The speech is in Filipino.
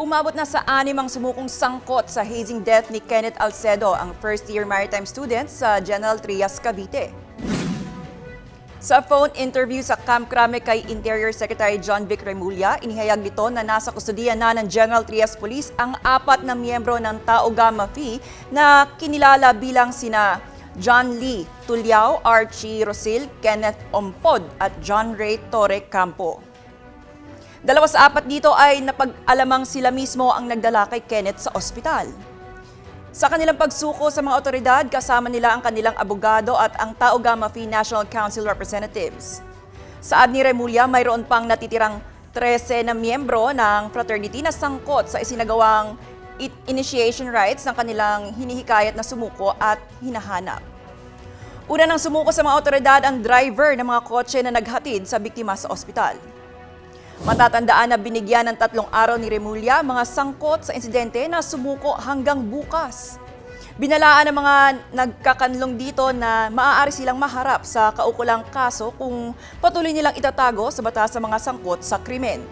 Umabot na sa 6 ang sumukong sangkot sa hazing death ni Kenneth Alcedo, ang first-year maritime student sa General Trias, Cavite. Sa phone interview sa Camp Crame kay Interior Secretary John Vic Remulla, inihayag nito na nasa kustodiya na ng General Trias Police ang 4 na miyembro ng Tau Gamma Phi na kinilala bilang sina John Lee Tulyao, Archie Rosil, Kenneth Ompod at John Ray Torre Campo. 2 sa 4 dito ay napag-alamang sila mismo ang nagdala kay Kenneth sa ospital. Sa kanilang pagsuko sa mga otoridad, kasama nila ang kanilang abogado at ang Tau Gamma Phi National Council representatives. Saad ni Remulla, mayroon pang natitirang 13 na miyembro ng fraternity na sangkot sa isinagawang initiation rites ng kanilang hinihikayat na sumuko at hinahanap. Una nang sumuko sa mga otoridad ang driver ng mga kotse na naghatid sa biktima sa ospital. Matatandaan na binigyan ng 3 araw ni Remulla mga sangkot sa insidente na sumuko hanggang bukas. Binalaan ng mga nagkakanlong dito na maaari silang maharap sa kaukulang kaso kung patuloy nilang itatago sa batas sa mga sangkot sa krimen.